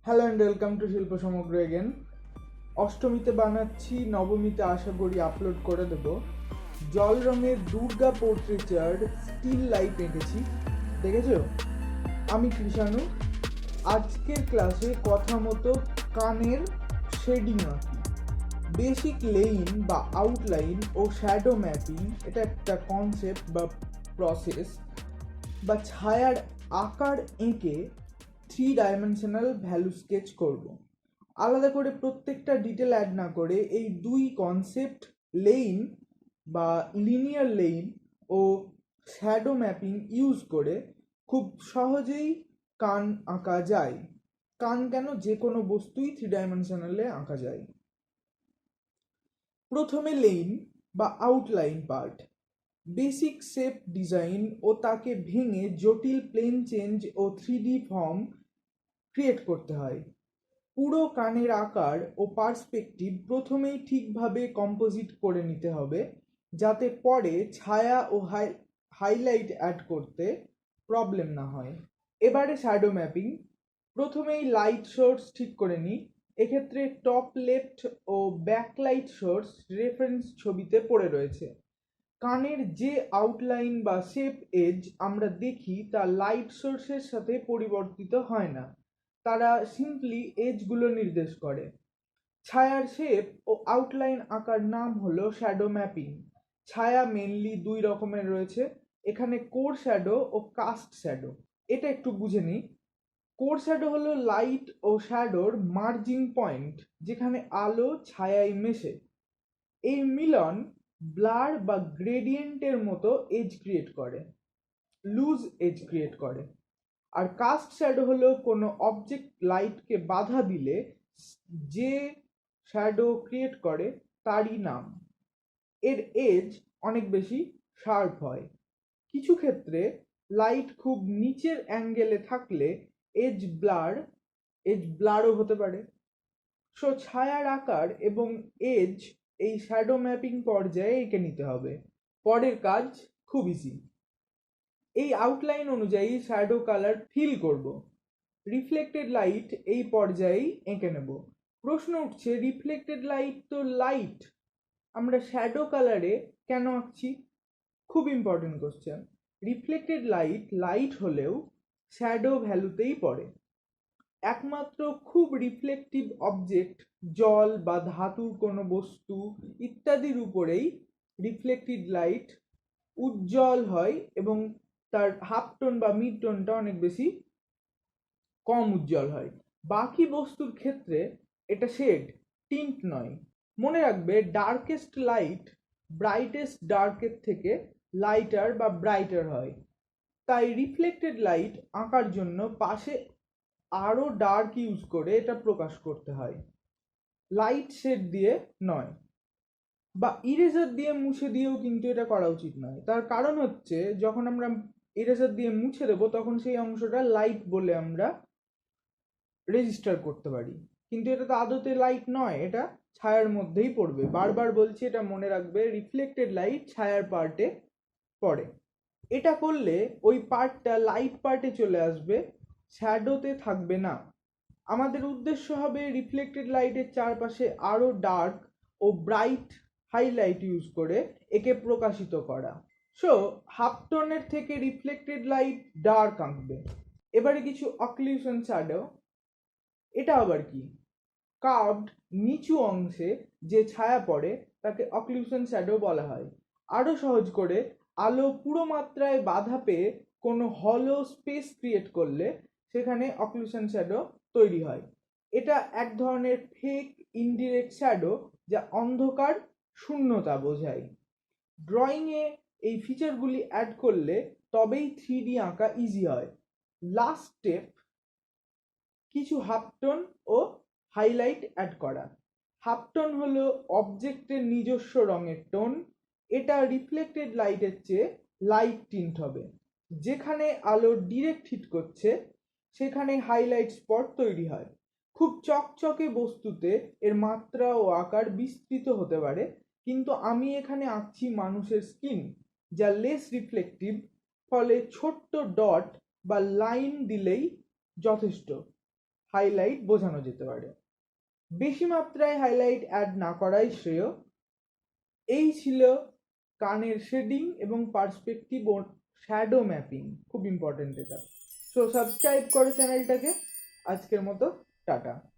Hello and welcome to শিল্প সমগ্র again. অষ্টমীতে বানাচ্ছি, নবমীতে আশা করি আপলোড করে দেব। জল রঙের দুর্গা পোর্ট্রেচার স্টিল লাইফ এঁকেছি, দেখেছো? আমি কৃষাণু। আজকের ক্লাসে কথা মতো কানের শেডিং আঁকি। বেসিক লেইন বা আউটলাইন ও শ্যাডো ম্যাপিং, এটা একটা কনসেপ্ট বা প্রসেস বা ছায়ার আকার এঁকে 3 ডাইমেনশনাল ভ্যালু স্কেচ করব। আলাদা করে প্রত্যেকটা ডিটেল অ্যাড না করে এই দুই কনসেপ্ট, লেইন বা লিনিয়ার লেইন ও শ্যাডো ম্যাপিং ইউজ করে খুব সহজেই কান আঁকা যায়। কান কেন, যে কোনো বস্তুই 3 ডাইমেনশনালে আঁকা যায়। প্রথমে লেইন বা outline part, basic shape design ও তাকে ভেঙে জটিল প্লেন চেঞ্জ ও 3D ফর্ম ক্রিয়েট করতে হয়। পুরো কানের আকার ও পার্সপেক্টিভ প্রথমেই ঠিকভাবে কম্পোজিট করে নিতে হবে, যাতে পরে ছায়া ও হাইলাইট অ্যাড করতে প্রবলেম না হয়। এবারে শ্যাডো ম্যাপিং। প্রথমেই লাইট সোর্স ঠিক করে নিই। এক্ষেত্রে টপ লেফট ও ব্যাকলাইট সোর্স রেফারেন্স ছবিতে পড়ে রয়েছে। কানের যে আউটলাইন বা শেপ এজ আমরা দেখি তা লাইট সোর্সের সাথে পরিবর্তিত হয় না, তারা সিম্পলি এজগুলো নির্দেশ করে। ছায়ার শেপ ও আউটলাইন আঁকার নাম হলো শ্যাডো ম্যাপিং। ছায়া মেনলি দুই রকমের রয়েছে, এখানে কোর শ্যাডো ও কাস্ট শ্যাডো। এটা একটু বুঝে নিই। কোর শ্যাডো হলো লাইট ও শ্যাডোর মার্জিং পয়েন্ট, যেখানে আলো ছায়ায় মেশে। এই মিলন ব্লার বা গ্রেডিয়েন্টের মতো এজ ক্রিয়েট করে, লুজ এজ ক্রিয়েট করে। আর কাস্ট শ্যাডো হলো কোনো অবজেক্ট লাইটকে বাধা দিলে যে শ্যাডো ক্রিয়েট করে তারই নাম। এর এজ অনেক বেশি শার্প হয়। কিছু ক্ষেত্রে লাইট খুব নিচের অ্যাঙ্গেলে থাকলে এজ ব্লারও হতে পারে। সো ছায়ার আকার এবং এজ এই শ্যাডো ম্যাপিং পর্যায়ে এঁকে নিতে হবে। পরের কাজ খুব ইজি। এই আউটলাইন অনুযায়ী শ্যাডো কালার ফিল করব। রিফ্লেক্টেড লাইট এই পর্যায়েই এঁকে নেব। প্রশ্ন উঠছে, রিফ্লেক্টেড লাইট তো লাইট, আমরা শ্যাডো কালারে কেন আঁকছি? খুব ইম্পর্টেন্ট কোশ্চেন। রিফ্লেক্টেড লাইট হলেও শ্যাডো ভ্যালুতেই পড়ে। একমাত্র খুব রিফ্লেক্টিভ অবজেক্ট, জল বা ধাতুর কোনো বস্তু ইত্যাদির উপরেই রিফ্লেক্টেড লাইট উজ্জ্বল হয় এবং তার হাফ টোন বা মিড টোনটা অনেক বেশি কম উজ্জ্বল হয়। বাকি বস্তুর ক্ষেত্রে এটা শেড, টিন্ট নয়। মনে রাখবে, ডার্কেস্ট লাইট ব্রাইটেস্ট ডার্কের থেকে লাইটার বা ব্রাইটার হয়। তাই রিফ্লেক্টেড লাইট আঁকার জন্য পাশে আরো ডার্ক ইউজ করে এটা প্রকাশ করতে হয়, লাইট শেড দিয়ে নয়। বা ইরেজার দিয়ে মুছে দিয়েও কিন্তু এটা করা উচিত নয়। তার কারণ হচ্ছে, যখন আমরা ইরেজার দিয়ে মুছে দেবো তখন সেই অংশটা লাইট বলে আমরা রেজিস্টার করতে পারি, কিন্তু এটা তো আদতে লাইট নয়, এটা ছায়ার মধ্যেই পড়বে। বারবার বলছি, এটা মনে রাখবে, রিফ্লেক্টেড লাইট ছায়ার পার্টে পড়ে। এটা করলে ওই পার্টটা লাইট পার্টে চলে আসবে, শ্যাডোতে থাকবে না। আমাদের উদ্দেশ্য হবে রিফ্লেক্টেড লাইটের চারপাশে আরো ডার্ক ও ব্রাইট হাইলাইট ইউজ করে একে প্রকাশিত করা। সো হাফ টোনের থেকে রিফ্লেক্টেড লাইট ডার্ক আঁকবে। এবারে কিছু অক্লুশন শ্যাডো। এটা আবার কি? কার্ভড নিচু অংশে যে ছায়া পড়ে তাকে অক্লুশন শ্যাডো বলা হয়। আরো সহজ করে, আলো পুরো মাত্রায় বাধা পেয়ে কোনো হলো স্পেস ক্রিয়েট করলে সেখানে অক্লুশন শ্যাডো তৈরি হয়। এটা এক ধরনের ফেক ইনডিরেক্ট শ্যাডো, যা অন্ধকার শূন্যতা বোঝায়। ড্রয়িংয়ে এই ফিচারগুলি অ্যাড করলে তবেই 3D আঁকা ইজি হয়। লাস্ট স্টেপ, কিছু হাফটোন ও হাইলাইট অ্যাড করা। হাফটোন হলো অবজেক্টের নিজস্ব রঙের টোন। এটা রিফ্লেক্টেড লাইটের চেয়ে লাইট টিন্ট হবে। যেখানে আলো ডিরেক্ট হিট করছে সেখানে হাইলাইট স্পট তৈরি হয়। খুব চকচকে বস্তুতে এর মাত্রা ও আকার বিস্তৃত হতে পারে, কিন্তু আমি এখানে আঁকছি মানুষের স্কিন, যা লেস রিফ্লেক্টিভ, ফলে ছোট্ট ডট বা লাইন দিলেই যথেষ্ট। হাইলাইট বোঝানো যেতে পারে। বেশি মাত্রায় হাইলাইট অ্যাড না করাই শ্রেয়। এই ছিল কানের শেডিং এবং পার্সপেক্টিভ ও শ্যাডো ম্যাপিং, খুব ইম্পর্টেন্ট এটা। সো সাবস্ক্রাইব করো চ্যানেলটাকে। আজকের মতো টাটা।